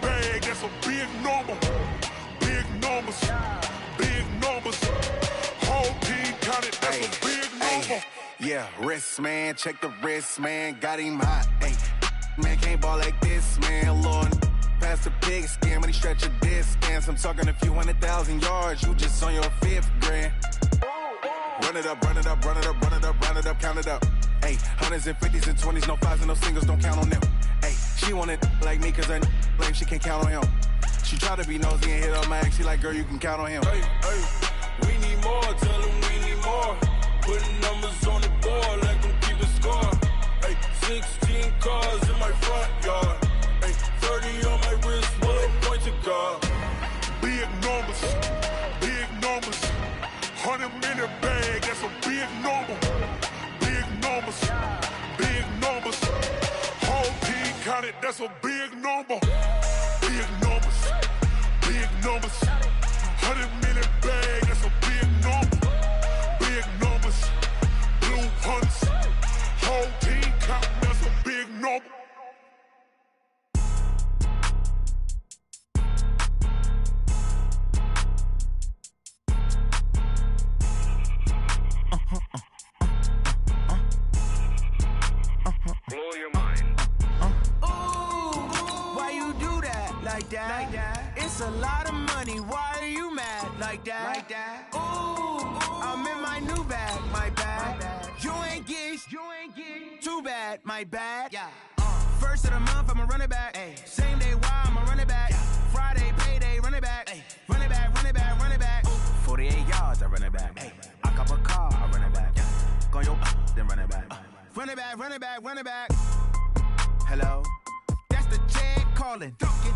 bag, that's a big number. Big numbers, big numbers. Whole team counted, that's a big number. Yeah, wrist, man, check the wrist, man, got him hot. Ay, man, can't ball like this, man, Lord. Past the pig skin, when he stretch a distance. I'm talking a few 100,000 yards, you just on your 5th grand. Run it up, run it up, run it up, run it up, run it up, count it up. Ay, hundreds and 50s and 20s, no 5s and no singles, don't count on them. Ay, she want it like me, cause her lame, she can't count on him. She try to be nosy and hit on my ex, she like, girl, you can count on him. Hey, hey, we need more, tell them we need more. Putting numbers on the board, like them keep a score. Hey, 16 cars in my front yard. Hey, 30 on my wrist, what a point to God. Big numbers, big numbers. 100-minute bag, that's a big number. Big numbers, big numbers. Whole team counted, that's a big number. Big numbers, big numbers. 100-minute bag, that's a big number. Big numbers, blue hunts. Whole team counting, that's a big number. Blow your mind. Why you do that like that? It's a lot of money. Why are you mad like that? Ooh, I'm in my new bag, my bad. You ain't get too bad, my bad. Yeah. First of the month, I'ma run it back. Ay. Same day, why I'ma run it back. Friday, payday, run it back. Ay. Run it back, run it back, run it back. 48 yards, I run it back. Ay. I cop a car, I run it back. Go your then run it back. Run it back, run it back, run it back. Hello? That's the jag calling.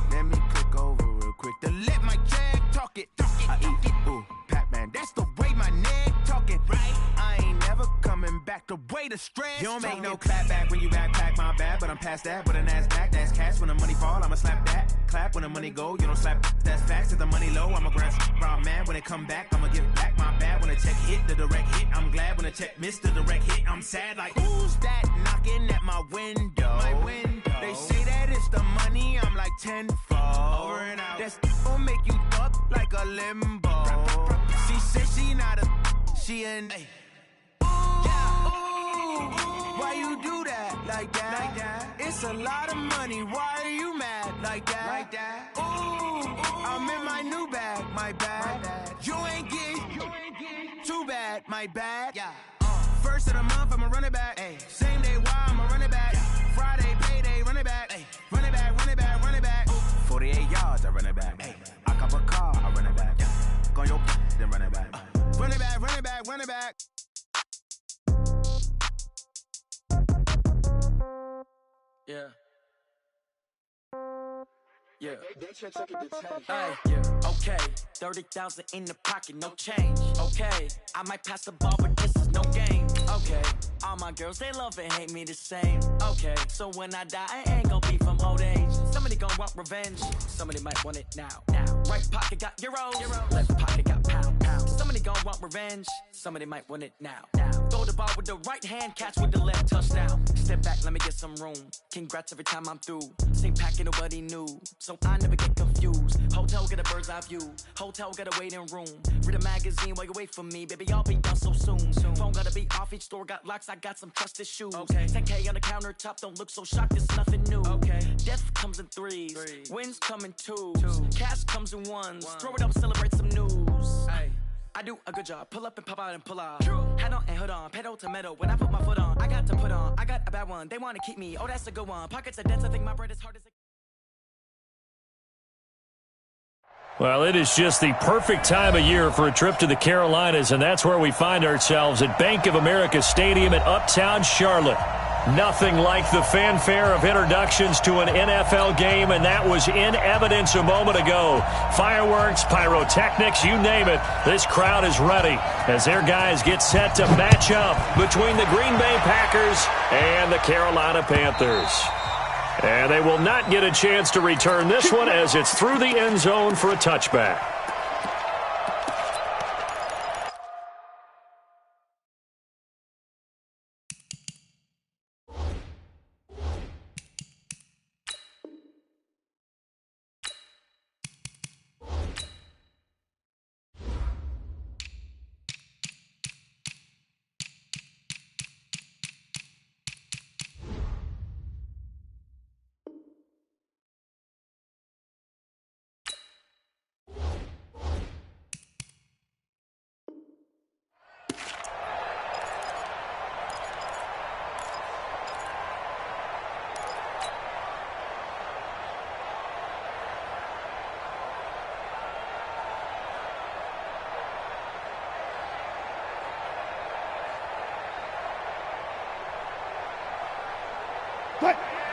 Let me click over real quick to let my jag talk it. I eat it, ooh, Pac-Man. That's the way my neck talking. Right? I ain't never coming back the way the stress. You don't make no clap back when you backpack, my bad, but I'm past that. With a NASDAQ, that's cash. When the money fall, I'ma slap that. Clap when the money go, you don't slap. That's facts. If the money low, I'ma grab brown man. When it come back, I'ma give back my bad. When the check hit, the direct hit. I'm glad when the check missed the direct hit. I'm sad like, who's that knocking at my window? My window. They say that it's the money, I'm like tenfold. Over and out. That's gon' make you up like a limbo. She said she not a, she an. Why you do that like that? It's a lot of money. Why are you mad like that? Ooh, I'm in my new bag, my bad. You ain't get too bad, my bad. Yeah. First of the month, I'ma run it back. Ay. Same day, why I'ma run it back. Friday, payday, run it back. Ay. Run it back, run it back, run it back. 48 yards, I run it back. Ay. I cop a car, I run it back. Go your then run it back. Run it back, run it back, run it back. Yeah. Yeah. Yeah. Okay. 30,000 in the pocket, no change. Okay. I might pass the ball, but this is no game. Okay. All my girls, they love and hate me the same. Okay. So when I die, I ain't gonna be from old age. Somebody gonna want revenge. Somebody might want it now. Right pocket got euros. Left pocket got pound. Somebody gonna want revenge. Somebody might want it now. Throw the ball with the right hand, catch with the left, touchdown. Step back, let me get some room. Congrats every time I'm through. Same packet, nobody knew. So I never get confused. Hotel get a bird's eye view. Hotel get a waiting room. Read a magazine while you wait for me. Baby, I'll be done so soon. Phone gotta be off, each store got locks. I got some trusted shoes. Okay. 10K on the countertop, don't look so shocked, it's nothing new. Okay. Death comes in threes. Wins come in twos. Cash comes in ones. Throw it up, celebrate some news. Ay. I do a good job. Pull up and pop out and pull out. Head on and hood on. Pedal to metal. When I put my foot on, I got to put on. I got a bad one. They want to keep me. Oh, that's a good one. Pockets are dense. I think my bread is hard as a... Well, it is just the perfect time of year for a trip to the Carolinas, and that's where we find ourselves at Bank of America Stadium in Uptown Charlotte. Nothing like the fanfare of introductions to an NFL game, and that was in evidence a moment ago. Fireworks, pyrotechnics, you name it. This crowd is ready as their guys get set to match up between the Green Bay Packers and the Carolina Panthers. And they will not get a chance to return this one as it's through the end zone for a touchback.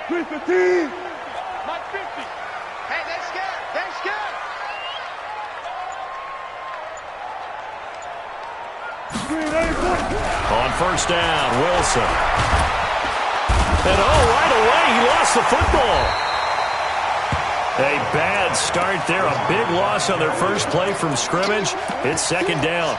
315. Like 50. Hey, they're scared. They're scared. On first down, Wilson. And right away, he lost the football. A bad start there. A big loss on their first play from scrimmage. It's second down.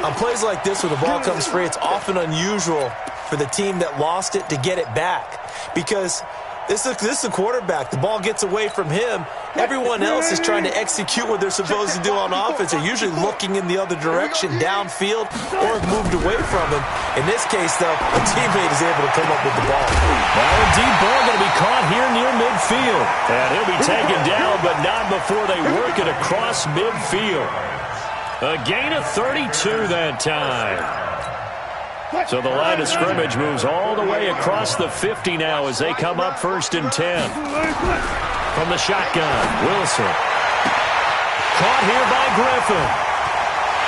On plays like this, when the ball comes free, it's often unusual for the team that lost it to get it back. Because this is a quarterback. The ball gets away from him. Everyone else is trying to execute what they're supposed to do on offense. They're usually looking in the other direction, downfield, or have moved away from him. In this case, though, a teammate is able to come up with the ball. Well, a deep ball going to be caught here near midfield. And he'll be taken down, but not before they work it across midfield. A gain of 32 that time. So the line of scrimmage moves all the way across the 50 now as they come up first and 10. From the shotgun, Wilson. Caught here by Griffin.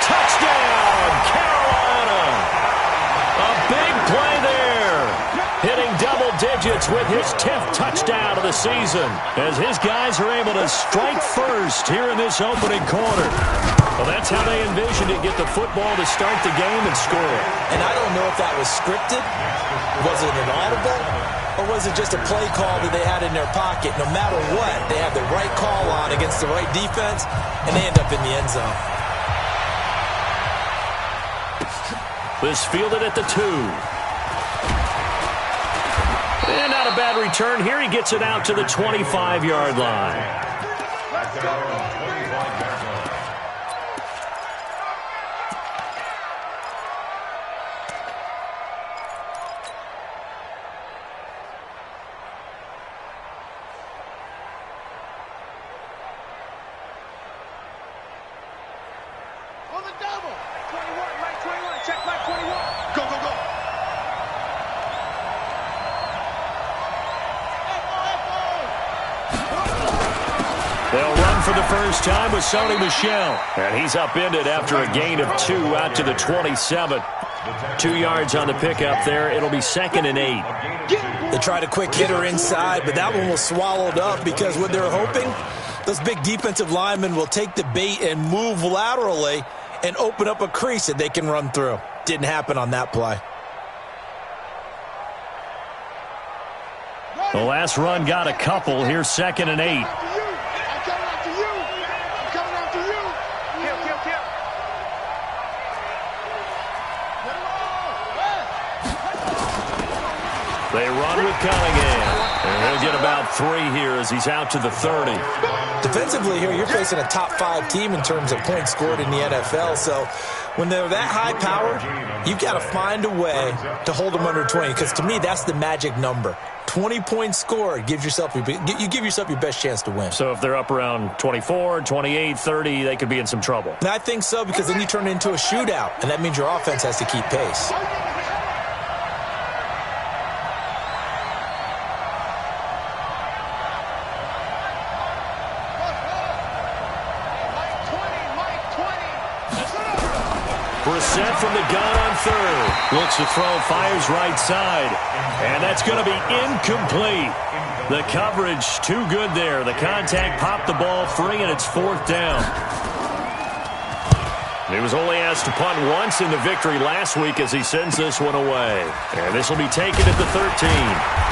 Touchdown, Carolina. A big play there. Hitting double digits with his 10th touchdown of the season as his guys are able to strike first here in this opening quarter. Well, that's how they envisioned it, get the football to start the game and score. And I don't know if that was scripted. Was it an audible? Or was it just a play call that they had in their pocket? No matter what, they have the right call on against the right defense, and they end up in the end zone. This fielded at the 2. And not a bad return here. He gets it out to the 25-yard line. On the double. 21, right 21. Check right 21. Go, go, go. They'll run for the first time with Sony Michel. And he's upended after a gain of 2 out to the 27. 2 yards on the pickup there. It'll be 2nd and 8. They tried a quick hitter inside, but that one was swallowed up because what they're hoping, those big defensive linemen will take the bait and move laterally and open up a crease that they can run through. Didn't happen on that play. The last run got a couple. Here's 2nd and 8. I'm coming after you. I'm coming after you. Kill, kill, kill. They run with Cunningham. And he'll get about 3 here as he's out to the 30. Defensively here, you're facing a top 5 team in terms of points scored in the NFL. So when they're that high powered, you've got to find a way to hold them under 20. Because to me, that's the magic number. 20 points scored gives yourself you give yourself your best chance to win. So if they're up around 24, 28, 30, they could be in some trouble. And I think so, because then you turn it into a shootout, and that means your offense has to keep pace. Brissett from the gun on 3rd. Looks to throw, fires right side. And that's going to be incomplete. The coverage too good there. The contact popped the ball free, and it's 4th down. He was only asked to punt once in the victory last week as he sends this one away. And this will be taken at the 13.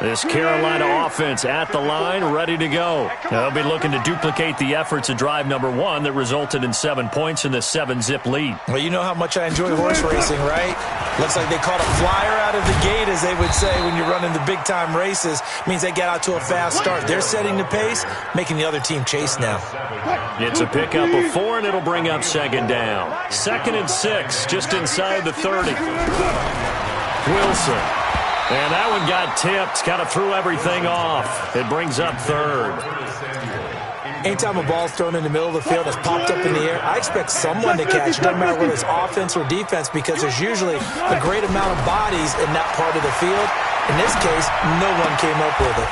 This Carolina offense at the line, ready to go. They'll be looking to duplicate the efforts of drive number 1 that resulted in 7 points in the 7-zip lead. Well, you know how much I enjoy horse racing, right? Looks like they caught a flyer out of the gate, as they would say when you're running the big-time races. Means they get out to a fast start. They're setting the pace, making the other team chase now. It's a pickup of 4, and it'll bring up 2nd down. 2nd and 6, just inside the 30. Wilson. And that one got tipped, kind of threw everything off. It brings up 3rd. Anytime a ball's thrown in the middle of the field that's popped up in the air, I expect someone to catch it. Doesn't matter whether it's offense or defense, because there's usually a great amount of bodies in that part of the field. In this case, no one came up with it.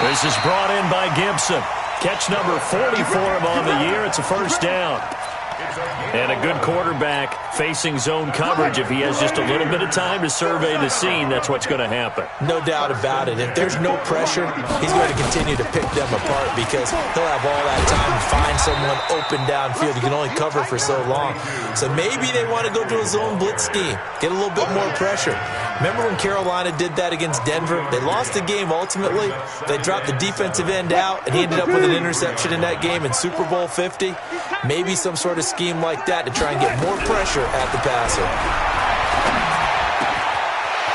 This is brought in by Gibson. Catch number 40 for him on the year. It's a first down. And a good quarterback facing zone coverage. If he has just a little bit of time to survey the scene, that's what's going to happen. No doubt about it. If there's no pressure, he's going to continue to pick them apart because he'll have all that time to find someone open downfield. You can only cover for so long. So maybe they want to go to a zone blitz scheme, get a little bit more pressure. Remember when Carolina did that against Denver? They lost the game ultimately. They dropped the defensive end out, and he ended up with an interception in that game in Super Bowl 50. Maybe some sort of scheme like that to try and get more pressure at the passer.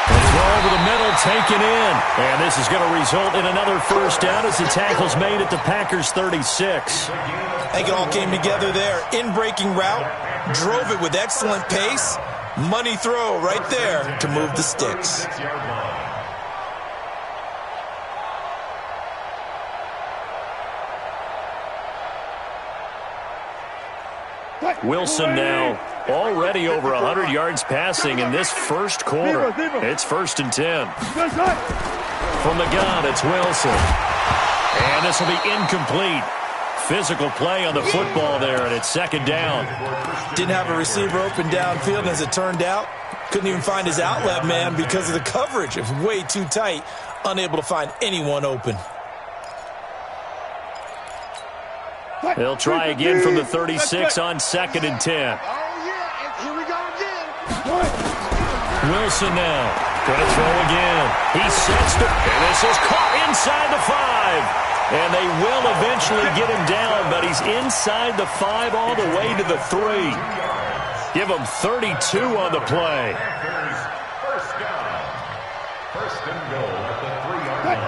Throw over the middle, taken in. And this is going to result in another first down as the tackle's made at the Packers' 36. I think it all came together there. In-breaking route, drove it with excellent pace. Money throw right there to move the sticks. Wilson now already over 100 yards passing in this first quarter. It's 1st and 10. From the gun, it's Wilson. And this will be incomplete. Physical play on the football there, and it's 2nd down. Didn't have a receiver open downfield, and as it turned out, couldn't even find his outlet man because of the coverage. It was way too tight, unable to find anyone open. They'll try again from the 36 on 2nd and 10. Oh, yeah, and here we go again. Wilson now. Going to throw again. He sets it, and this is caught inside the 5. And they will eventually get him down, but he's inside the 5 all the way to the 3. Give him 32 on the play. First down. 1st and goal at the 3-yard line.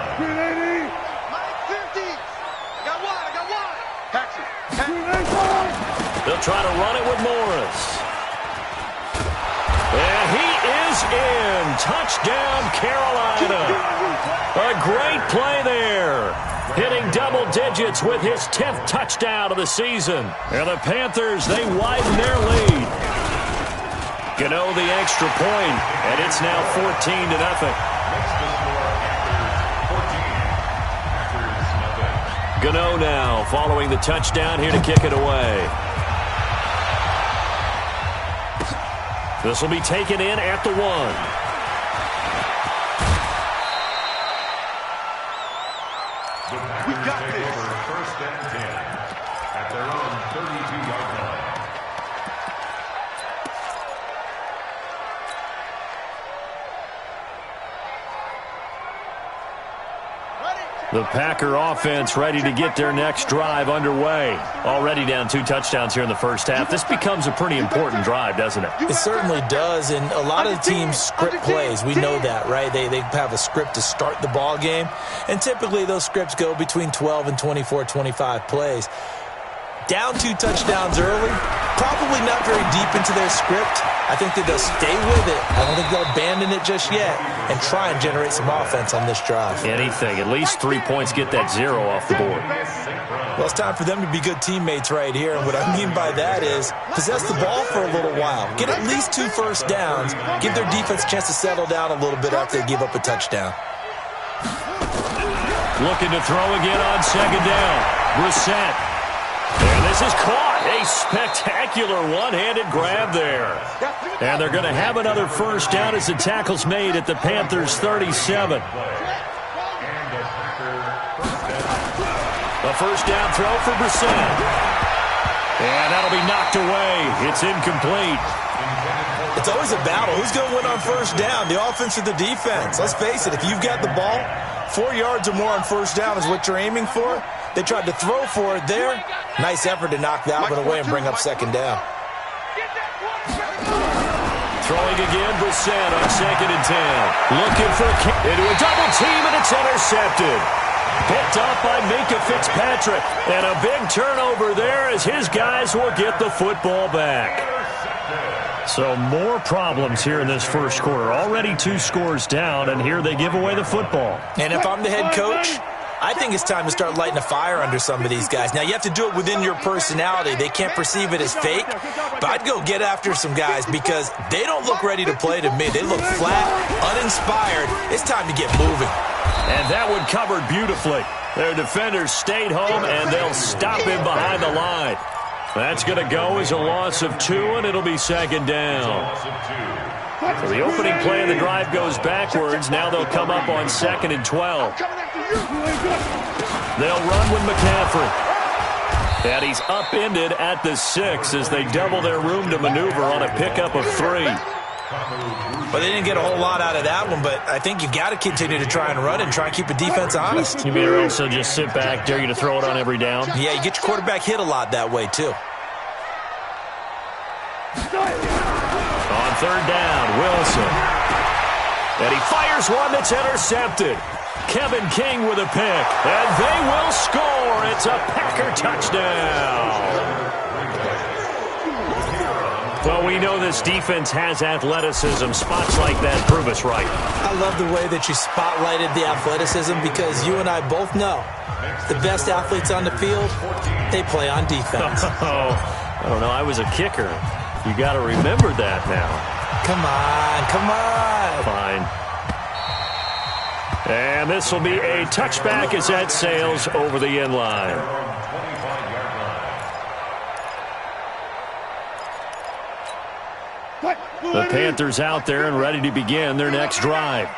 Mike 50. I got one. Paxton. They'll try to run it with Morris. And he is in. Touchdown, Carolina. A great play there. Hitting double digits with his 10th touchdown of the season. And the Panthers, they widen their lead. Gano the extra point, and it's now 14-0. Gano now following the touchdown here to kick it away. This will be taken in at the 1. We got this. 1st and 10 at their own 32-yard line. The Packer offense ready to get their next drive underway. Already down 2 touchdowns here in the first half. This becomes a pretty important drive, doesn't it? It certainly does, and a lot of the teams script plays. We know that, right? They have a script to start the ball game, and typically those scripts go between 12 and 24, 25 plays. Down 2 touchdowns early, probably not very deep into their script. I think that they'll stay with it. I don't think they'll abandon it just yet and try and generate some offense on this drive. Anything. At least 3 points, get that 0 off the board. Well, it's time for them to be good teammates right here. And what I mean by that is possess the ball for a little while. Get at least 2 first downs. Give their defense a chance to settle down a little bit after they give up a touchdown. Looking to throw again on 2nd down. Brissett. And this is caught. A spectacular one-handed grab there. And they're going to have another first down as the tackle's made at the Panthers' 37. A first down throw for Brissett. And that'll be knocked away. It's incomplete. It's always a battle. Who's going to win on first down, the offense or the defense? Let's face it, if you've got the ball, 4 yards or more on first down is what you're aiming for. They tried to throw for it there. Nice effort to knock that one away and bring up 2nd down. Throwing again, Brissett on 2nd and 10. Looking for a kick into a double team, and it's intercepted. Picked up by Minkah Fitzpatrick. And a big turnover there as his guys will get the football back. So more problems here in this first quarter. Already 2 scores down, and here they give away the football. And if I'm the head coach, I think it's time to start lighting a fire under some of these guys. Now, you have to do it within your personality. They can't perceive it as fake, but I'd go get after some guys because they don't look ready to play to me. They look flat, uninspired. It's time to get moving. And that one covered beautifully. Their defenders stayed home, and they'll stop him behind the line. That's going to go as a loss of 2, and it'll be second down. So the opening play of the drive goes backwards. Now they'll come up on 2nd and 12. They'll run with McCaffrey. And he's upended at the 6 as they double their room to maneuver on a pickup of 3. Well, they didn't get a whole lot out of that one, but I think you got to continue to try and run and try and keep the defense honest. You mean also just sit back, dare you to throw it on every down? Yeah, you get your quarterback hit a lot that way, too. On 3rd down, Wilson. And he fires one that's intercepted. Kevin King with a pick, and they will score. It's a Packer touchdown. Well, we know this defense has athleticism. Spots like that prove us right. I love the way that you spotlighted the athleticism because you and I both know the best athletes on the field, they play on defense. Oh, I don't know. I was a kicker. You got to remember that now. Come on, come on. Fine. And this will be a touchback as that sails over the end line. The Panthers out there and ready to begin their next drive.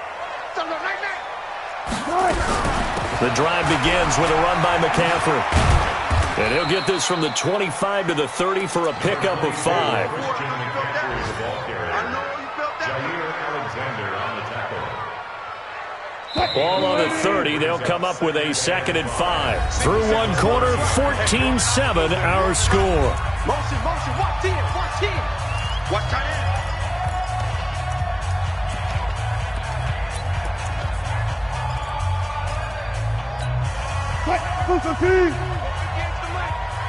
The drive begins with a run by McCaffrey. And he'll get this from the 25 to the 30 for a pickup of 5. Ball on the 30. They'll come up with a 2nd and 5. Through one quarter, 14-7 our score. Motion, watch in. Watch tight end.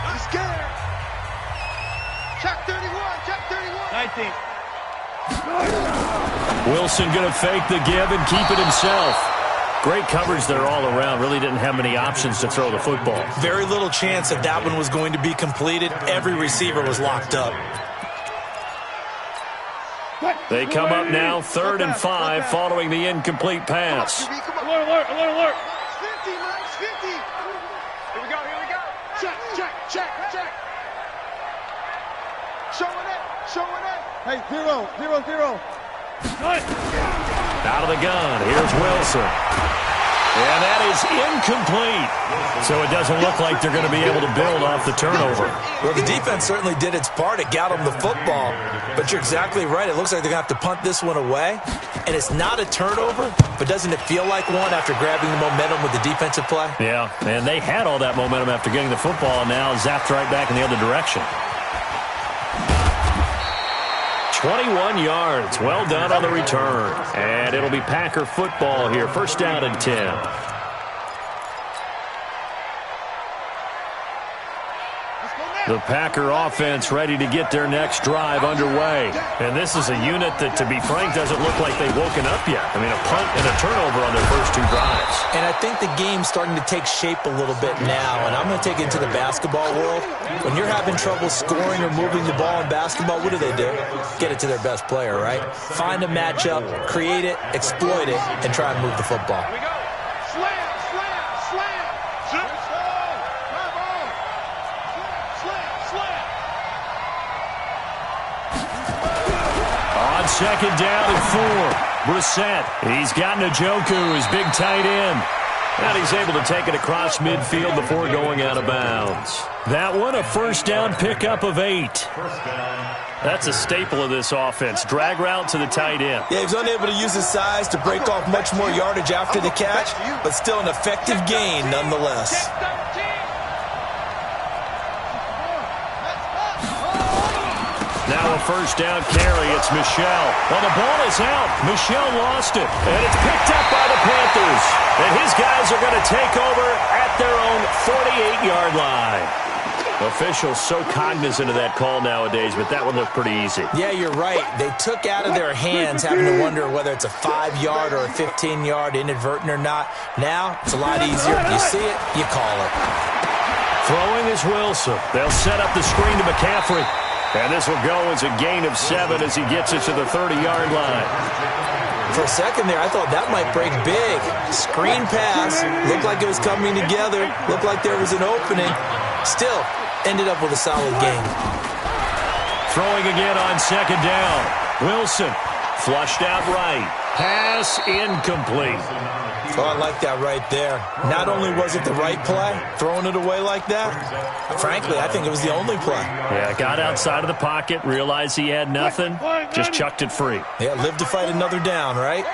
I'm scared. Check 31. 19. Wilson going to fake the give and keep it himself. Great coverage there all around. Really didn't have many options to throw the football. Very little chance that that one was going to be completed. Every receiver was locked up. They come up now 3rd and 5 following the incomplete pass. Alert. 50, Mike, 50. Here we go. Check. Showing it. Hey, 0. Out of the gun. Here's Wilson. And that is incomplete. So it doesn't look like they're going to be able to build off the turnover. Well, the defense certainly did its part. It got them the football. But you're exactly right. It looks like they're going to have to punt this one away. And it's not a turnover, but doesn't it feel like one after grabbing the momentum with the defensive play? Yeah, and they had all that momentum after getting the football, and now zapped right back in the other direction. 21 yards. Well done on the return. And it'll be Packer football here. 1st down and 10. The Packer offense ready to get their next drive underway. And this is a unit that, to be frank, doesn't look like they've woken up yet. I mean, a punt and a turnover on their first 2 drives. And I think the game's starting to take shape a little bit now. And I'm going to take it into the basketball world. When you're having trouble scoring or moving the ball in basketball, what do? Get it to their best player, right? Find a matchup, create it, exploit it, and try and move the football. Slam. On 2nd down and 4. Brissett. He's got Njoku, his big tight end. And he's able to take it across midfield before going out of bounds. That one, a 1st down pickup of 8. That's a staple of this offense. Drag route to the tight end. Yeah, he's unable to use his size to break off much more yardage after the catch, but still an effective gain nonetheless. Now a 1st down carry. It's Michel. Well, the ball is out. Michel lost it. And it's picked up by the Panthers. And his guys are going to take over at their own 48-yard line. Officials so cognizant of that call nowadays, but that one looked pretty easy. Yeah, you're right. They took out of their hands having to wonder whether it's a 5-yard or a 15-yard, inadvertent or not. Now, it's a lot easier. You see it, you call it. Throwing is Wilson. They'll set up the screen to McCaffrey. And this will go as a gain of 7 as he gets it to the 30-yard line. For a second there, I thought that might break big. Screen pass. Looked like it was coming together. Looked like there was an opening. Still, ended up with a solid game. Throwing again on second down. Wilson flushed out right. Pass incomplete. Oh, I like that right there. Not only was it the right play, throwing it away like that, frankly, I think it was the only play. Yeah, got outside of the pocket, realized he had nothing, just chucked it free. Yeah, live to fight another down, right?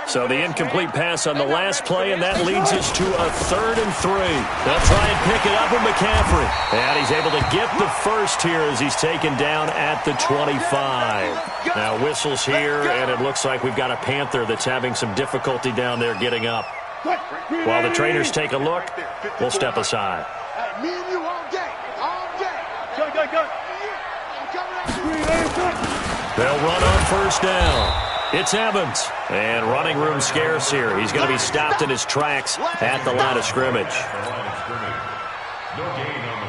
So the incomplete pass on the last play, and that leads us to a 3rd and 3. They'll try and pick it up with McCaffrey. And he's able to get the first here as he's taken down at the 25. Now whistles here, and it looks like we've got a Panther that's having some difficulty down there getting up. While the trainers take a look, we'll step aside. Me and you all day. All day. Go. They'll run on first down. It's Evans, and running room scarce here. He's going to be stopped in his tracks at the line of scrimmage.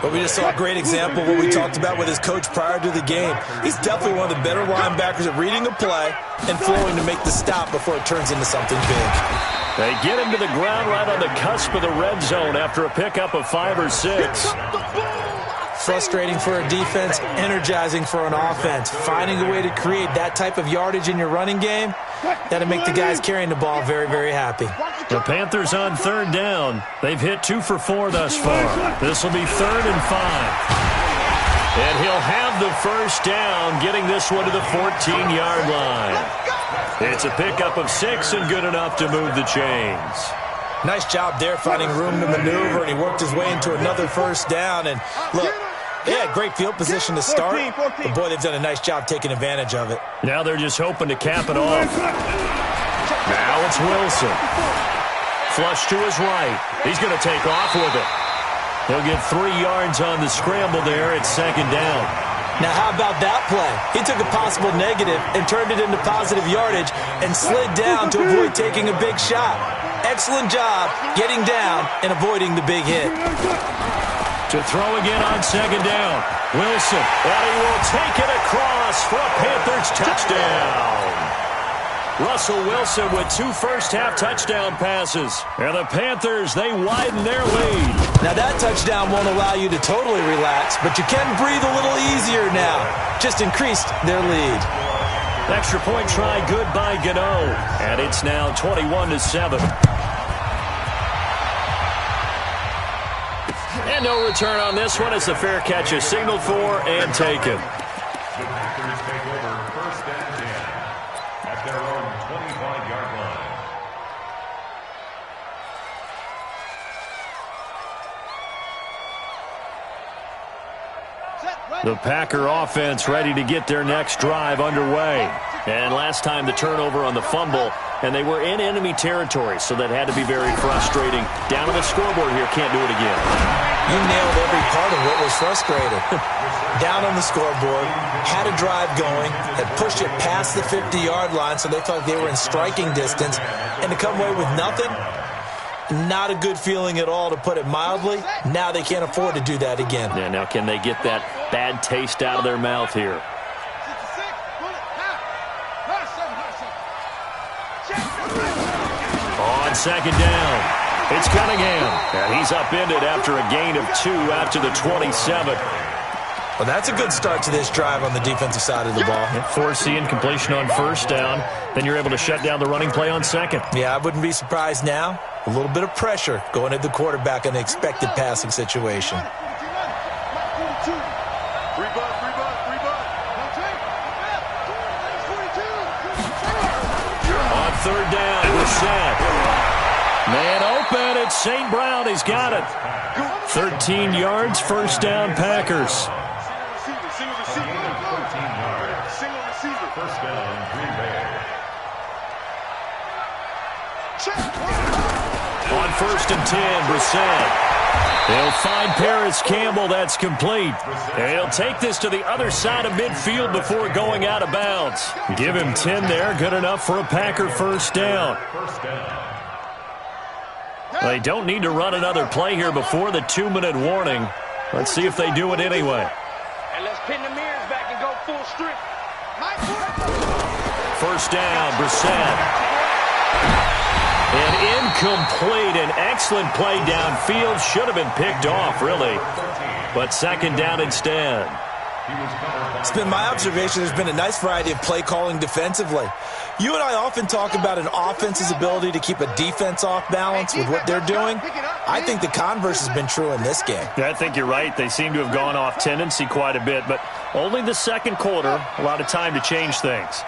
But we just saw a great example of what we talked about with his coach prior to the game. He's definitely one of the better linebackers at reading a play and flowing to make the stop before it turns into something big. They get him to the ground right on the cusp of the red zone after a pickup of 5 or 6. Frustrating for a defense, energizing for an offense. Finding a way to create that type of yardage in your running game, that'll make the guys carrying the ball very, very happy. The Panthers on 3rd down. They've hit 2 for 4 thus far. This will be 3rd and 5. And he'll have the first down, getting this one to the 14-yard line. It's a pickup of 6 and good enough to move the chains. Nice job there finding room to maneuver, and he worked his way into another first down. And look, they had great field position to start, but boy, they've done a nice job taking advantage of it. Now they're just hoping to cap it off. Now it's Wilson. Flush to his right. He's going to take off with it. He'll get 3 yards on the scramble there at 2nd down. Now, how about that play? He took a possible negative and turned it into positive yardage and slid down to avoid taking a big shot. Excellent job getting down and avoiding the big hit. To throw again on 2nd down. Wilson, and he will take it across for a Panthers touchdown. Russell Wilson with 2 first-half touchdown passes. And the Panthers, they widen their lead. Now, that touchdown won't allow you to totally relax, but you can breathe a little easier now. Just increased their lead. Extra point try good by Gano. And it's now 21-7. And no return on this one as the fair catch is signaled for and taken. The Packer offense ready to get their next drive underway. And last time the turnover on the fumble, and they were in enemy territory, so that had to be very frustrating. Down on the scoreboard here, can't do it again. You nailed every part of what was frustrating. Down on the scoreboard, had a drive going, had pushed it past the 50-yard line, so they felt like they were in striking distance, and to come away with nothing, not a good feeling at all, to put it mildly. Now they can't afford to do that again. Yeah, now can they get that bad taste out of their mouth here? On 2nd down, it's Cunningham. And he's upended after a gain of 2 out to the 27. Well, that's a good start to this drive on the defensive side of the ball. Force the incompletion on 1st down. Then you're able to shut down the running play on 2nd. Yeah, I wouldn't be surprised now. A little bit of pressure going at the quarterback in an expected passing situation. On 3rd down, Brissett. Man open, it's St. Brown. He's got it. 13 yards, 1st down, Packers. Single receiver. First down, Green Bay. On 1st and 10, Brissett. They'll find Paris Campbell. That's complete. And he'll take this to the other side of midfield before going out of bounds. Give him 10 there. Good enough for a Packer 1st down. They don't need to run another play here before the 2-minute warning. Let's see if they do it anyway. And let's pin the mirrors back and go full strip. 1st down, Brissett. And incomplete. An excellent play downfield. Should have been picked off, really. But second down instead. It's been my observation there's been a nice variety of play calling defensively. You and I often talk about an offense's ability to keep a defense off balance with what they're doing. I think the converse has been true in this game. Yeah, I think you're right. They seem to have gone off tendency quite a bit, but only the second quarter, a lot of time to change things.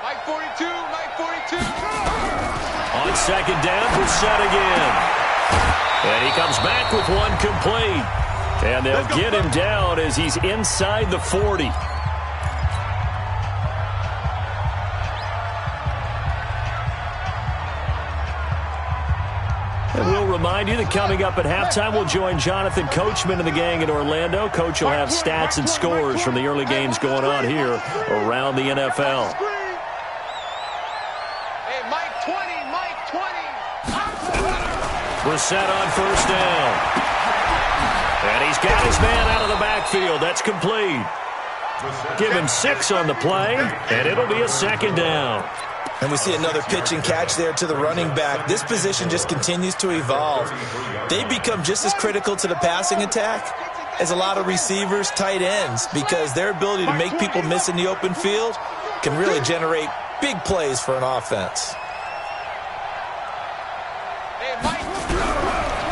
Mike 42, Mike 42. On second down, Brissett again. And he comes back with one complete. And they'll get him down as he's inside the 40. And we'll remind you that coming up at halftime, we'll join Jonathan Coachman and the gang in Orlando. Coach will have stats and scores from the early games going on here around the NFL. Hey, Mike 20, Mike 20. Brissett on first down. And he's got his man out of the backfield. That's complete. Give him 6 on the play, and it'll be a second down. And we see another pitch and catch there to the running back. This position just continues to evolve. They become just as critical to the passing attack as a lot of receivers, tight ends, because their ability to make people miss in the open field can really generate big plays for an offense.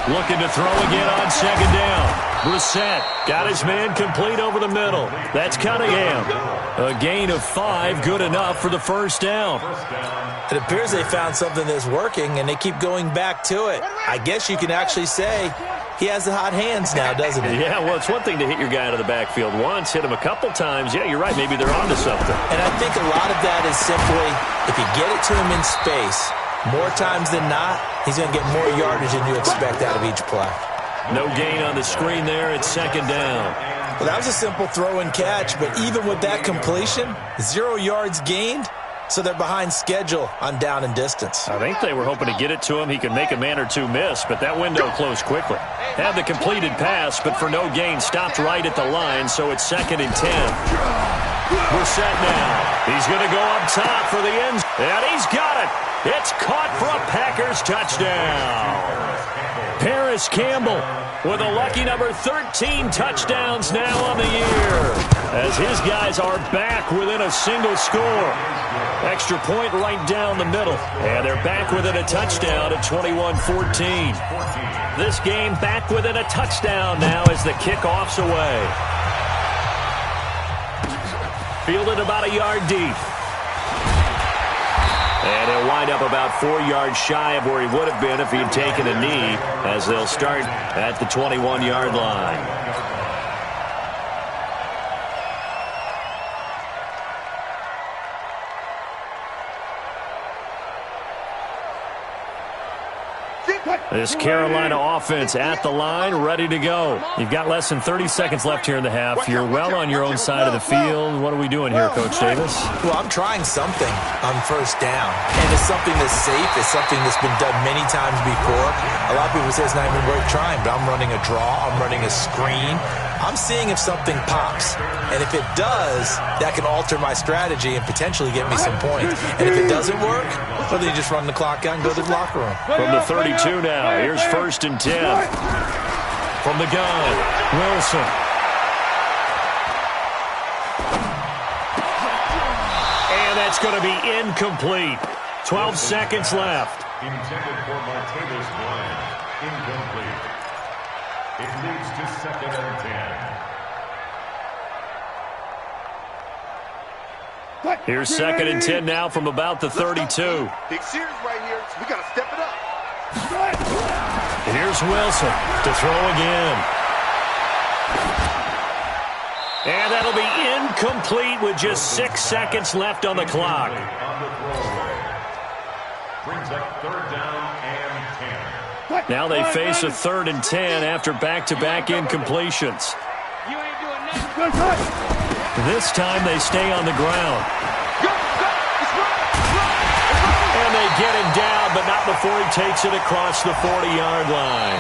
Looking to throw again on second down. Brissett got his man complete over the middle. That's Cunningham. A gain of 5, good enough for the first down. It appears they found something that's working, and they keep going back to it. I guess you can actually say he has the hot hands now, doesn't he? Yeah, well, it's one thing to hit your guy out of the backfield once, hit him a couple times. Yeah, you're right, maybe they're onto something. And I think a lot of that is simply if you get it to him in space, more times than not, he's going to get more yardage than you expect out of each play. No gain on the screen there. It's second down. Well, that was a simple throw and catch, but even with that completion, 0 yards gained, so they're behind schedule on down and distance. I think they were hoping to get it to him. He could make a man or two miss, but that window closed quickly. Had the completed pass, but for no gain, stopped right at the line, so it's second and 10. Brissett now. He's going to go up top for the end, and he's got it. It's caught for a Packers touchdown. Paris Campbell with a lucky number 13 touchdowns now on the year, as his guys are back within a single score. Extra point right down the middle, and they're back within a touchdown at 21-14. This game back within a touchdown now as the kickoff's away. Fielded about a yard deep. And he'll wind up about 4 yards shy of where he would have been if he had taken a knee, as they'll start at the 21-yard line. This Carolina offense at the line, ready to go. You've got less than 30 seconds left here in the half. You're well on your own side of the field. What are we doing here, Coach Davis? Well, I'm trying something on first down. And it's something that's safe. It's something that's been done many times before. A lot of people say it's not even worth trying, but I'm running a draw. I'm running a screen. I'm seeing if something pops. And if it does, that can alter my strategy and potentially get me some points. And if it doesn't work, well, then you just run the clock out and go to the locker room. From the 32 now, here's first and 10. From the gun, Wilson. And that's going to be incomplete. 12 seconds left. Intended for Martavis Bryant. Incomplete. It leads to second and 10. Here's second and 10 now from about the 32. Big series right here, so we got to step it up. Here's Wilson to throw again. And that'll be incomplete with just 6 seconds left on the clock. Brings up third down and 10. Now they face a 3rd and 10 after back-to-back incompletions. This time they stay on the ground. And they get him down, but not before he takes it across the 40-yard line.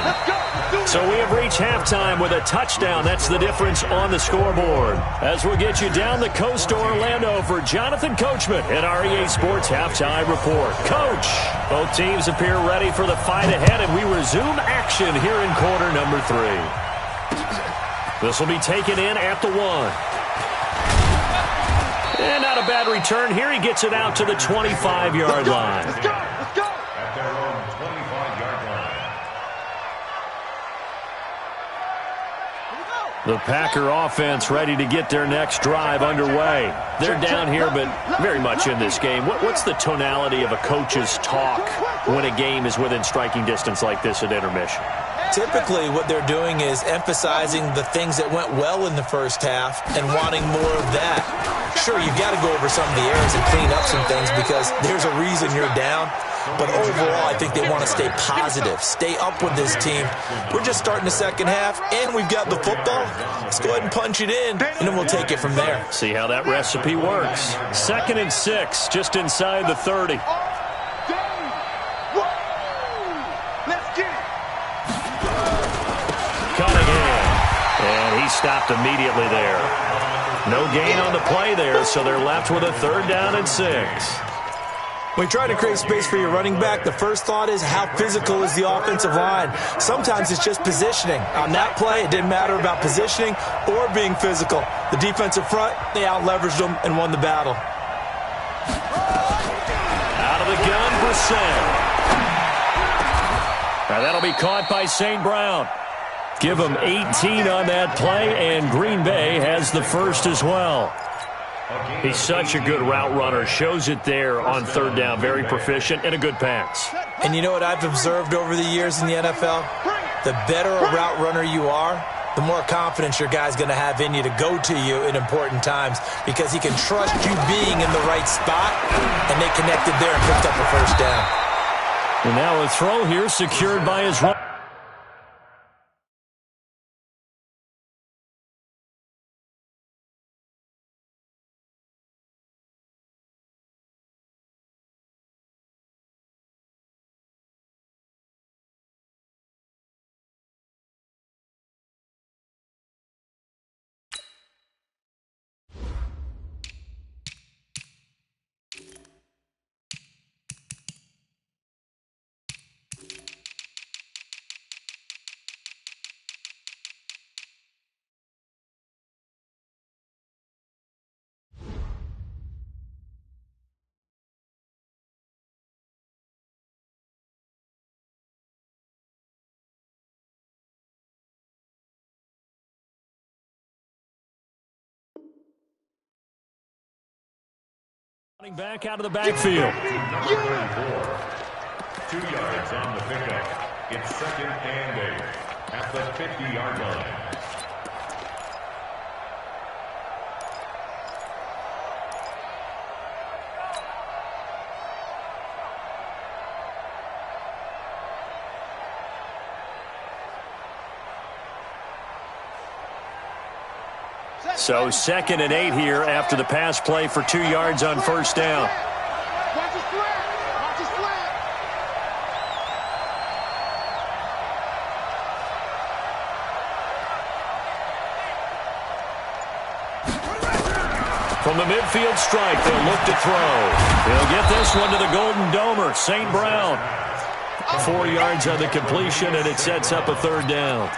So we have reached halftime with a touchdown. That's the difference on the scoreboard. As we'll get you down the coast to Orlando for Jonathan Coachman at our EA Sports Halftime Report. Coach, both teams appear ready for the fight ahead, and we resume action here in quarter number 3. This will be taken in at the 1. And not a bad return here. He gets it out to the 25-yard line. At their own 25-yard line. The Packer offense ready to get their next drive underway. They're down here, but very much in this game. What's the tonality of a coach's talk when a game is within striking distance like this at intermission? Typically, what they're doing is emphasizing the things that went well in the first half and wanting more of that. Sure, you've got to go over some of the errors and clean up some things because there's a reason you're down. But overall, I think they want to stay positive, stay up with this team. We're just starting the second half, and we've got the football. Let's go ahead and punch it in, and then we'll take it from there. See how that recipe works. 2nd and 6, just inside the 30. He stopped immediately there. No gain on the play there, so they're left with a 3rd down and 6. When you try to create space for your running back, the first thought is how physical is the offensive line. Sometimes it's just positioning. On that play, it didn't matter about positioning or being physical. The defensive front, they out-leveraged them and won the battle. Out of the gun for Sam. Now that'll be caught by St. Brown. Give him 18 on that play, and Green Bay has the first as well. He's such a good route runner. Shows it there on 3rd down. Very proficient and a good pass. And you know what I've observed over the years in the NFL? The better a route runner you are, the more confidence your guy's going to have in you to go to you in important times because he can trust you being in the right spot, and they connected there and picked up a first down. And now a throw here secured by his run. Back out of the backfield. 2 yards on the pickup. It's 2nd and 8 at the 50-yard line. So 2nd and 8 here after the pass play for 2 yards on 1st down. From the midfield stripe, they'll look to throw. He'll get this one to the Golden Domer, St. Brown. 4 yards on the completion, and it sets up a 3rd down.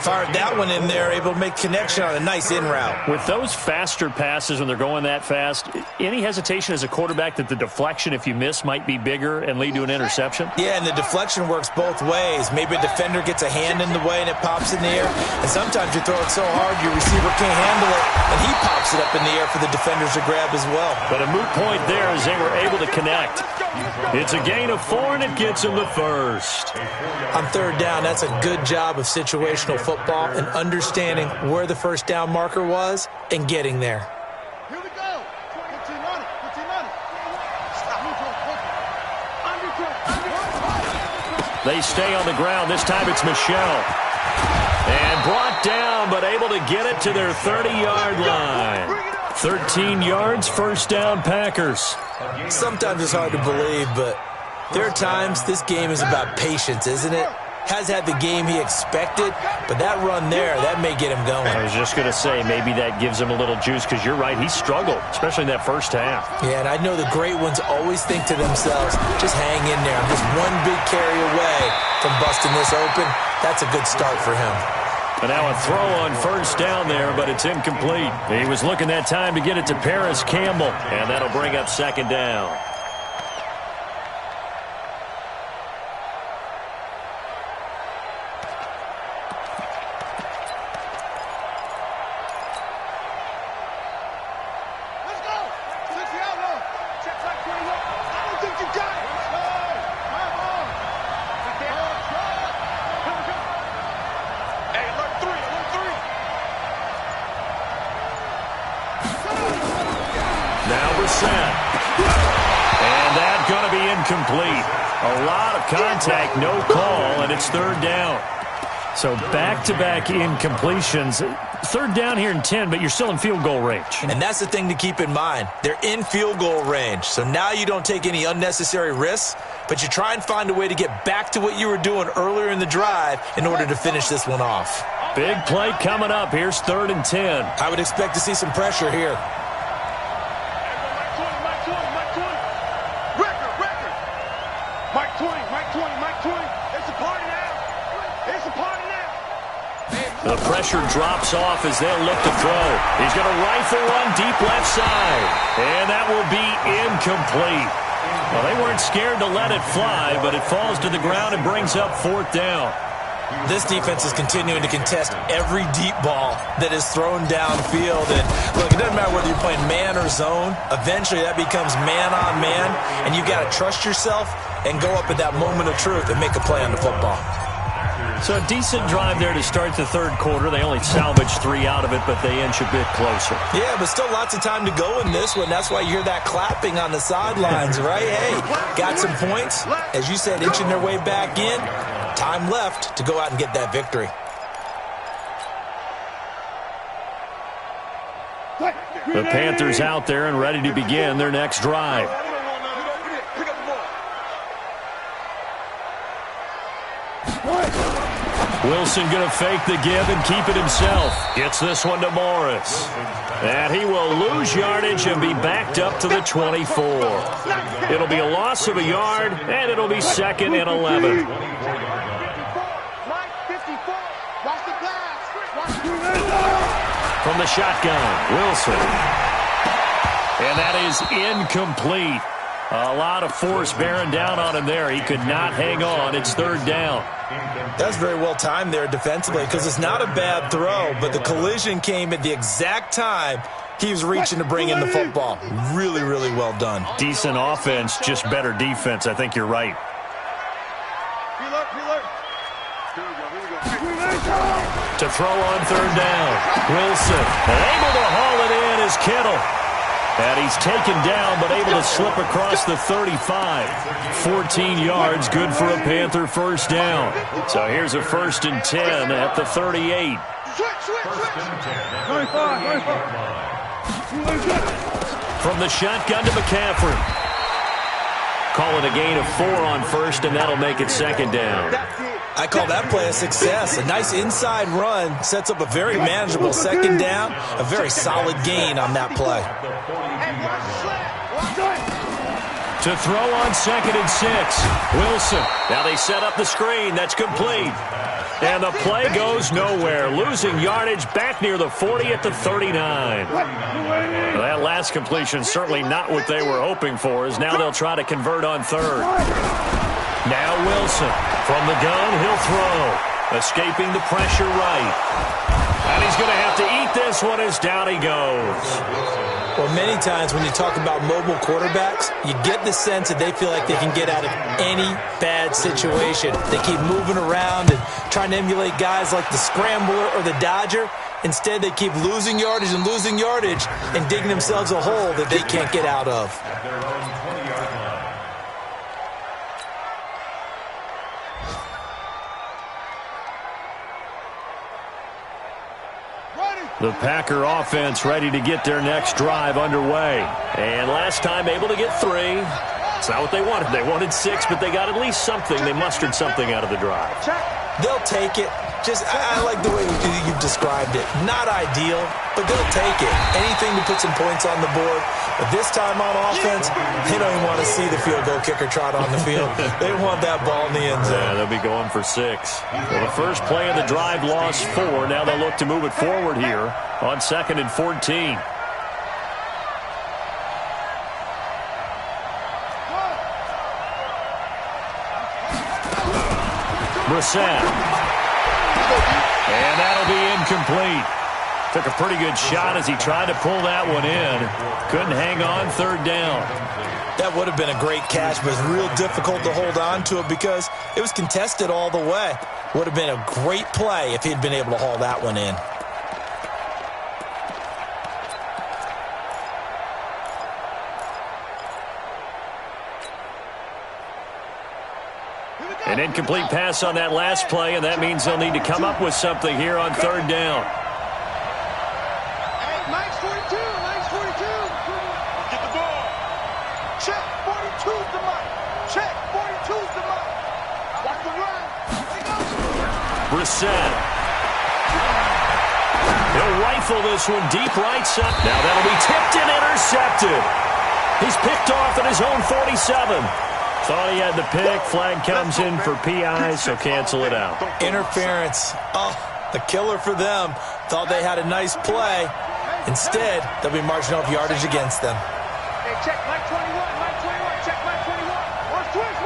Fired that one in there, able to make connection on a nice in route. With those faster passes when they're going that fast, any hesitation as a quarterback that the deflection, if you miss, might be bigger and lead to an interception? Yeah, and the deflection works both ways. Maybe a defender gets a hand in the way and it pops in the air. And sometimes you throw it so hard your receiver can't handle it, and he pops it up in the air for the defenders to grab as well. But a moot point there as they were able to connect. It's a gain of 4, and it gets him the first. On 3rd down, that's a good job of situational football and understanding where the first down marker was and getting there. Here we go. 15 on it. 15 on it. Stop. They stay on the ground. This time it's Michelle. And brought down, but able to get it to their 30-yard line. 13 yards, 1st down, Packers. Sometimes it's hard to believe, but There are times this game is about patience, isn't it? Has had the game he expected, but that run there, that may get him going. I was just going to say, maybe that gives him a little juice, because you're right, he struggled, especially in that first half. Yeah, and I know the great ones always think to themselves, just hang in there. I'm just one big carry away from busting this open. That's a good start for him. And now a throw on first down there, but it's incomplete. He was looking that time to get it to Paris Campbell, and that'll bring up second down. Incomplete. A lot of contact, no call, and it's third down. So back-to-back incompletions. Third down here in 10, but you're still in field goal range. And that's the thing to keep in mind. They're in field goal range, so now you don't take any unnecessary risks, but you try and find a way to get back to what you were doing earlier in the drive in order to finish this one off. Big play coming up. Here's 3rd and 10. I would expect to see some pressure here. The pressure drops off as they'll look to throw. He's going to rifle one deep left side. And that will be incomplete. Well, they weren't scared to let it fly, but it falls to the ground and brings up 4th down. This defense is continuing to contest every deep ball that is thrown downfield. And look, it doesn't matter whether you're playing man or zone. Eventually that becomes man on man, and you got to trust yourself and go up at that moment of truth and make a play on the football. So a decent drive there to start the third quarter. They only salvaged 3 out of it, but they inch a bit closer. Yeah, but still lots of time to go in this one. That's why you hear that clapping on the sidelines, right? Hey, got some points. As you said, inching their way back in. Time left to go out and get that victory. The Panthers out there and ready to begin their next drive. Wilson going to fake the give and keep it himself. Gets this one to Morris. And he will lose yardage and be backed up to the 24. It'll be a loss of a yard, and it'll be 2nd and 11. From the shotgun, Wilson. And that is incomplete. A lot of force bearing down on him there. He could not hang on. It's 3rd down. That's very well timed there defensively, because it's not a bad throw, but the collision came at the exact time he was reaching to bring in the football. Really, really well done. Decent offense, just better defense. I think you're right. To throw on 3rd down. Wilson, able to haul it in is Kittle. And he's taken down, but able to slip across the 35. 14 yards, good for a Panther first down. So here's a 1st and 10 at the 38. From the shotgun to McCaffrey. Call it a gain of 4 on 1st, and that'll make it 2nd down. I call that play a success. A nice inside run sets up a very manageable 2nd down. A very solid gain on that play. To throw on 2nd and 6. Wilson. Now they set up the screen. That's complete. And the play goes nowhere. Losing yardage back near the 40 at the 39. Well, that last completion certainly not what they were hoping for, as now they'll try to convert on 3rd. Now Wilson. From the gun, he'll throw. Escaping the pressure right. And he's going to have to eat this one as down he goes. Well, many times when you talk about mobile quarterbacks, you get the sense that they feel like they can get out of any bad situation. They keep moving around and trying to emulate guys like the Scrambler or the Dodger. Instead, they keep losing yardage and digging themselves a hole that they can't get out of. The Packer offense ready to get their next drive underway. And last time able to get 3. It's not what they wanted. They wanted 6, but they got at least something. They mustered something out of the drive. They'll take it. I like the way you've described it. Not ideal, but they'll take it. Anything to put some points on the board. But this time on offense, they don't even want to see the field goal kicker trot on the field. They want that ball in the end zone. Yeah, they'll be going for 6. Well, the first play of the drive lost 4. Now they'll look to move it forward here on 2nd and 14. Brissett. And that'll be incomplete. Took a pretty good shot as he tried to pull that one in. Couldn't hang on 3rd down. That would have been a great catch, but it was real difficult to hold on to it because it was contested all the way. Would have been a great play if he'd been able to haul that one in. An incomplete pass on that last play, and that means they'll need to come up with something here on 3rd down. Hey, Mike's 42. Mike's 42. Get the ball. Check. 42's the Mike. Check. 42's the Mike. Watch the run. Here goes. Brissett. He'll rifle this one deep right side. Now that'll be tipped and intercepted. He's picked off at his own 47. Thought he had the pick. Flag comes in for PI, so cancel it out. Interference. Oh, the killer for them. Thought they had a nice play. Instead, they'll be marching off yardage against them. Hey, check Mike 21. Mike 21. Check Mike 21. Watch twist.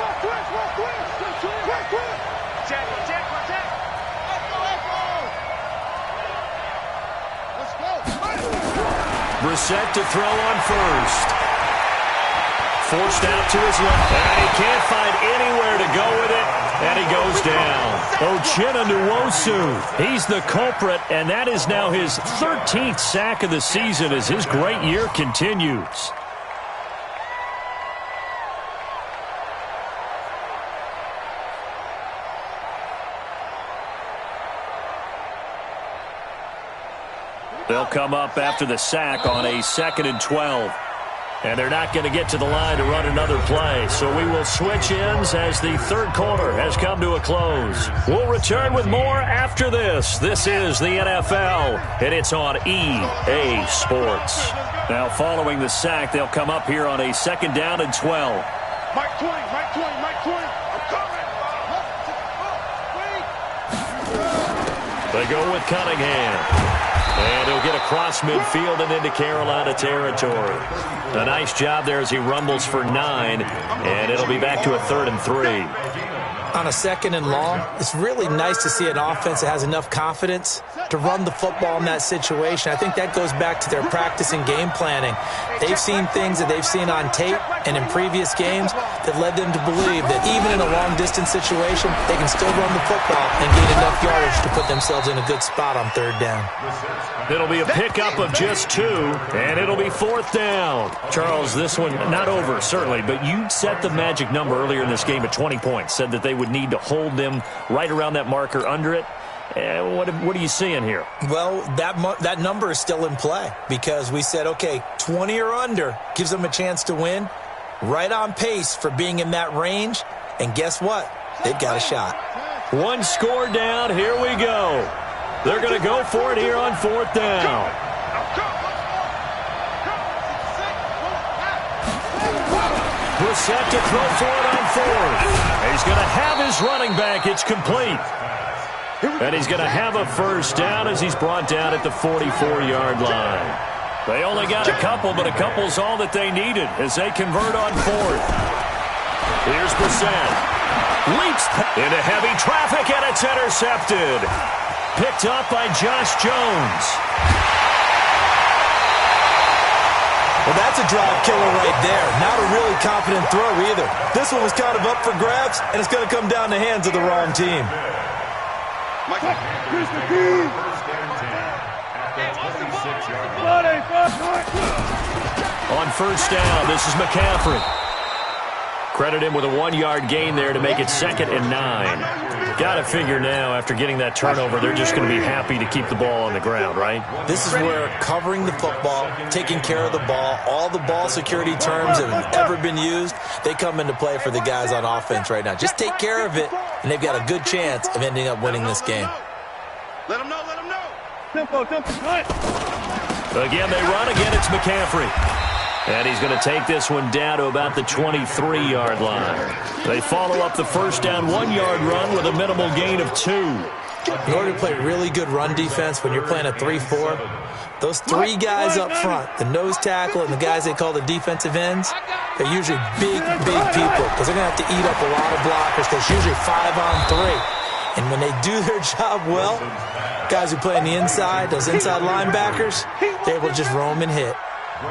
Check. Let's go. Brissett to throw on first. Forced out to his left. And he can't find anywhere to go with it. And he goes down. Uchenna Nwosu. He's the culprit, and that is now his 13th sack of the season as his great year continues. They'll come up after the sack on a 2nd and 12. And they're not going to get to the line to run another play. So we will switch ends as the 3rd quarter has come to a close. We'll return with more after this. This is the NFL, and it's on EA Sports. Now, following the sack, they'll come up here on a 2nd down and 12. Mike 20. I'm coming. They go with Cunningham. And he'll get across midfield and into Carolina territory. A nice job there as he rumbles for 9. And it'll be back to a 3rd and 3. On a 2nd and long, it's really nice to see an offense that has enough confidence to run the football in that situation. I think that goes back to their practice and game planning. They've seen things that they've seen on tape and in previous games that led them to believe that even in a long-distance situation, they can still run the football and gain enough yardage to put themselves in a good spot on 3rd down. It'll be a pickup of just 2, and it'll be 4th down. Charles, this one not over, certainly, but you set the magic number earlier in this game at 20 points, said that they would need to hold them right around that marker under it. What are you seeing here? Well, that number is still in play because we said, okay, 20 or under gives them a chance to win. Right on pace for being in that range. And guess what? They've got a shot. 1 score down. Here we go. They're going to go for it here on 4th down. Brissett to throw for it on 4th. He's going to have his running back. It's complete. And he's going to have a 1st down as he's brought down at the 44-yard line. They only got a couple, but a couple's all that they needed as they convert on 4th. Here's Brissett. Leaps into heavy traffic, and it's intercepted. Picked up by Josh Jones. Well, that's a drive killer right there. Not a really confident throw either. This one was kind of up for grabs, and it's going to come down the hands of the wrong team. On 1st down, this is McCaffrey. Credit him with a 1-yard gain there to make it 2nd and 9. Got to figure now, after getting that turnover, they're just going to be happy to keep the ball on the ground, right? This is where covering the football, taking care of the ball, all the ball security terms that have ever been used, they come into play for the guys on offense right now. Just take care of it, and they've got a good chance of ending up winning this game. Let them know, let them know. Tempo, cut. Again, they run. Again, it's McCaffrey. And he's going to take this one down to about the 23-yard line. They follow up the first down 1-yard run with a minimal gain of 2. In order to play really good run defense when you're playing a 3-4, those 3 guys up front, the nose tackle and the guys they call the defensive ends, they're usually big people because they're going to have to eat up a lot of blockers because it's usually 5 on 3. And when they do their job well, guys who play on the inside, those inside linebackers, they're able to just roam and hit.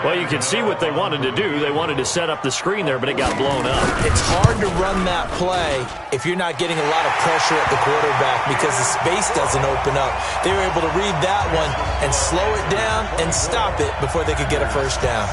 Well, you can see what they wanted to do. They wanted to set up the screen there, but it got blown up. It's hard to run that play if you're not getting a lot of pressure at the quarterback because the space doesn't open up. They were able to read that one and slow it down and stop it before they could get a first down.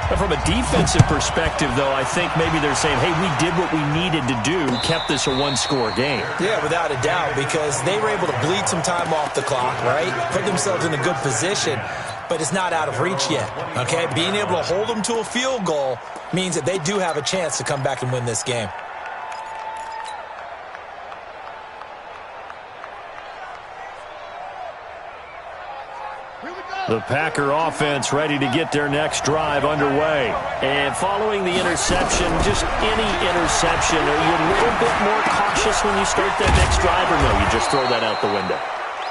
But from a defensive perspective, though, I think maybe they're saying, hey, we did what we needed to do, kept this a 1-score game. Yeah, without a doubt, because they were able to bleed some time off the clock, right? Put themselves in a good position. But it's not out of reach yet, okay? Being able to hold them to a field goal means that they do have a chance to come back and win this game. The Packer offense ready to get their next drive underway. And following the interception, just any interception, are you a little bit more cautious when you start that next drive, or no, you just throw that out the window?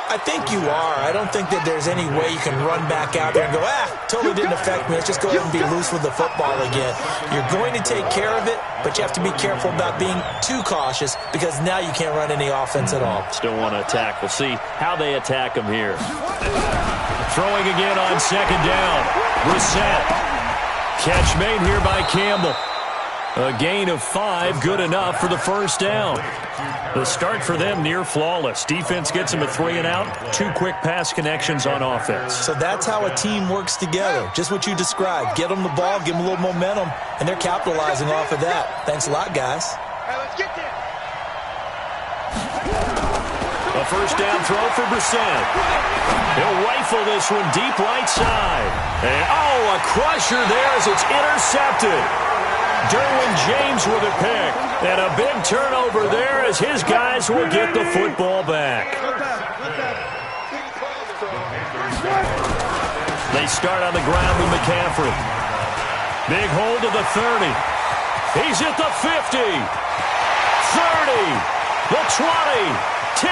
I think you are. I don't think that there's any way you can run back out there and go, totally didn't affect me. Let's just go ahead and be loose with the football again. You're going to take care of it, but you have to be careful about being too cautious because now you can't run any offense at all. Still want to attack. We'll see how they attack them here. Throwing again on 2nd down. Brissett. Catch made here by Campbell. A gain of 5, good enough for the first down. The start for them near flawless. Defense gets them a 3-and-out. 2 quick pass connections on offense. So that's how a team works together. Just what you described. Get them the ball, give them a little momentum, and they're capitalizing off of that. Thanks a lot, guys. Hey, let's get there. A first down throw for Brissett. He'll rifle this one deep right side. And, a crusher there as it's intercepted. Derwin James with a pick. And a big turnover there as his guys will get the football back. They start on the ground with McCaffrey. Big hold to the 30. He's at the 50. 30. The 20. 10.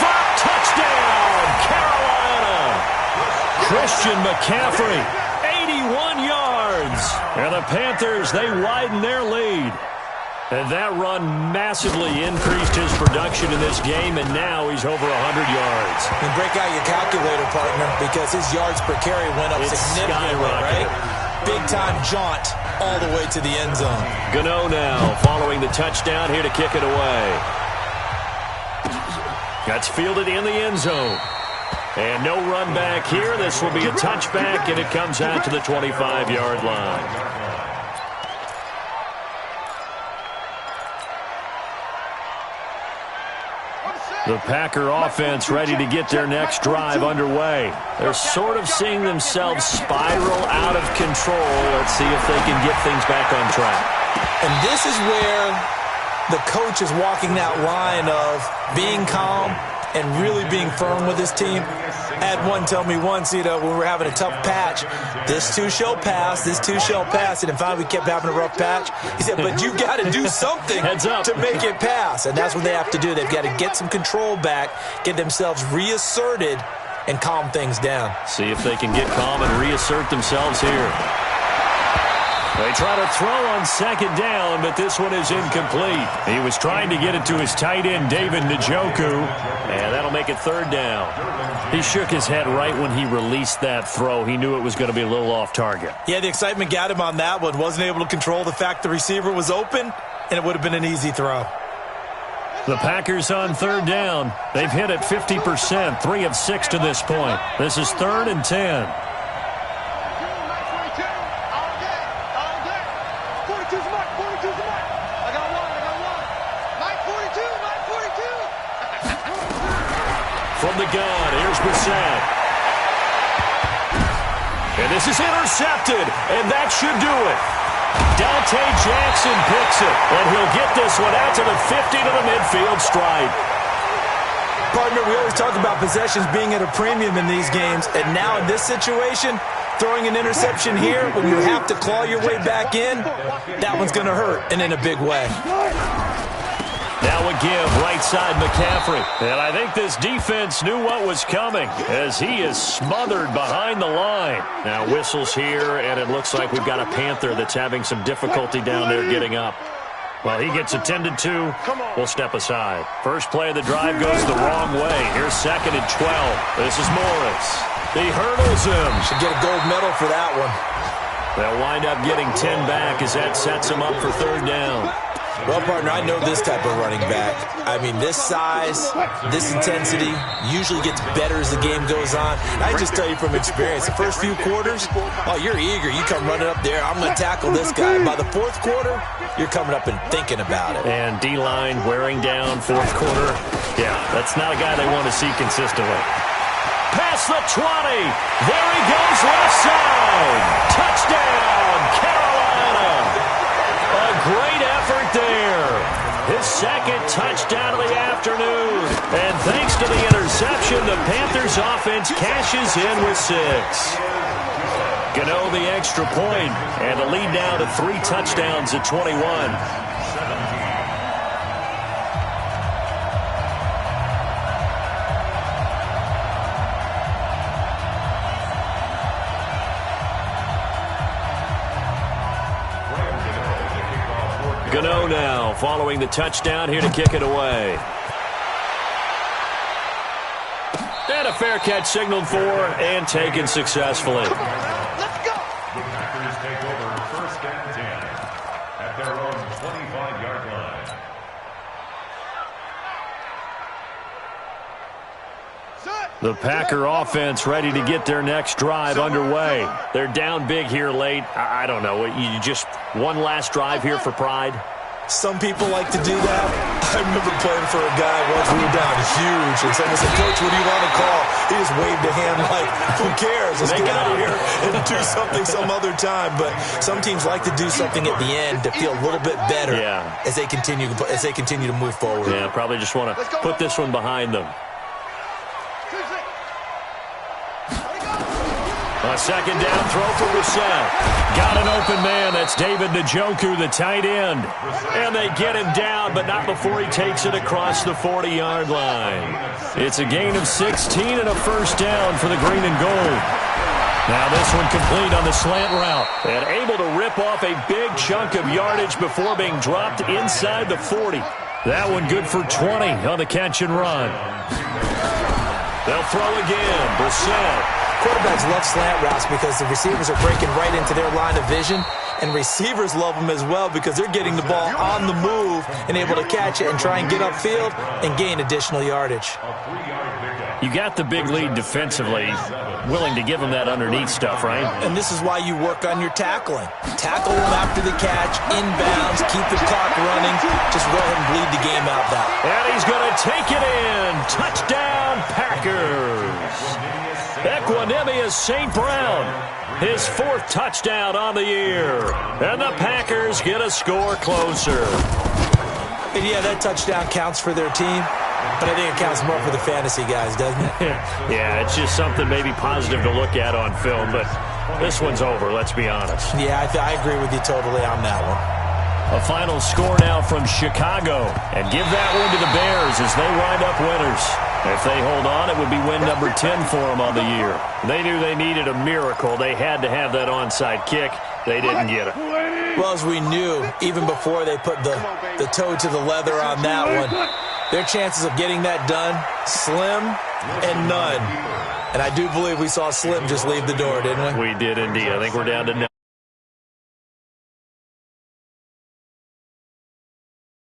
5. Touchdown, Carolina. Christian McCaffrey. 81 yards. And the Panthers, they widen their lead. And that run massively increased his production in this game, and now he's over 100 yards. And break out your calculator, partner, because his yards per carry went up significantly, right? Big-time jaunt all the way to the end zone. Gano now following the touchdown here to kick it away. That's fielded in the end zone. And no run back here. This will be a touchback, and it comes out to the 25-yard line. The Packer offense ready to get their next drive underway. They're sort of seeing themselves spiral out of control. Let's see if they can get things back on track. And this is where the coach is walking that line of being calm and really being firm with his team. I had one tell me once, when we were having a tough patch, this too shall pass, this too shall pass. And finally we kept having a rough patch. He said, but you got to do something to make it pass. And that's what they have to do. They've got to get some control back, get themselves reasserted, and calm things down. See if they can get calm and reassert themselves here. They try to throw on 2nd down, but this one is incomplete. He was trying to get it to his tight end, David Njoku, and that'll make it 3rd down. He shook his head right when he released that throw. He knew it was going to be a little off target. Yeah, the excitement got him on that one. Wasn't able to control the fact the receiver was open, and it would have been an easy throw. The Packers on 3rd down. They've hit it 50%, 3 of 6 to this point. This is 3rd and 10. All day. 42's mark. from the gun. Here's Brissett. And this is intercepted, and that should do it. Dante Jackson picks it, and he'll get this one out to the 50 to the midfield stripe. Partner, we always talk about possessions being at a premium in these games, and now in this situation, throwing an interception here when you have to claw your way back in, that one's going to hurt, and in a big way. Now a give, right side McCaffrey. And I think this defense knew what was coming as he is smothered behind the line. Now whistles here, and it looks like we've got a Panther that's having some difficulty down there getting up. Well, he gets attended to. We'll step aside. First play of the drive goes the wrong way. Here's 2nd and 12. This is Morris. He hurdles him. Should get a gold medal for that one. They'll wind up getting 10 back as that sets him up for 3rd down. Well, partner, I know this type of running back. I mean, this size, this intensity usually gets better as the game goes on. And I just tell you from experience, the first few quarters, oh, you're eager. You come running up there, I'm going to tackle this guy. By the 4th quarter, you're coming up and thinking about it. And D-line wearing down 4th quarter. Yeah, that's not a guy they want to see consistently. Past the 20. There he goes, left side. Touchdown, Carolina. A great effort there. His 2nd touchdown of the afternoon. And thanks to the interception, the Panthers offense cashes in with 6. Gano the extra point, and a lead now to 3 touchdowns at 21. Gano now following the touchdown here to kick it away. And a fair catch signaled for and taken successfully. Let's go. The Packers take over 1st and 10 at their own 25-yard line. The Packer offense ready to get their next drive underway. They're down big here late. I don't know. You just one last drive here for pride? Some people like to do that. I remember playing for a guy once we were down huge, and someone said, "Coach, what do you want to call?" He just waved a hand like, "Who cares? Let's get out of here and do something some other time." But some teams like to do something at the end to feel a little bit better as they continue to move forward. Yeah, probably just want to put this one behind them. A 2nd down throw for Brissett. Got an open man. That's David Njoku, the tight end. And they get him down, but not before he takes it across the 40-yard line. It's a gain of 16 and a 1st down for the green and gold. Now this one complete on the slant route. And able to rip off a big chunk of yardage before being dropped inside the 40. That one good for 20 on the catch and run. They'll throw again. Brissett. Quarterbacks love slant routes because the receivers are breaking right into their line of vision, and receivers love them as well because they're getting the ball on the move and able to catch it and try and get upfield and gain additional yardage. You got the big lead defensively, willing to give them that underneath stuff, right? And this is why you work on your tackling. Tackle them after the catch, inbounds, keep the clock running. Just go ahead and bleed the game out that. And he's going to take it in. Touchdown, Packers. Equanimous St. Brown, his 4th touchdown on the year. And the Packers get a score closer. And yeah, that touchdown counts for their team, but I think it counts more for the fantasy guys, doesn't it? Yeah, it's just something maybe positive to look at on film, but this one's over, let's be honest. Yeah, I agree with you totally on that one. A final score now from Chicago, and give that one to the Bears as they wind up winners. If they hold on, it would be win number 10 for them on the year. They knew they needed a miracle. They had to have that onside kick. They didn't get it. Well, as we knew, even before they put the toe to the leather on that one, their chances of getting that done, slim and none. And I do believe we saw Slim just leave the door, didn't we? We did indeed. I think we're down to 9.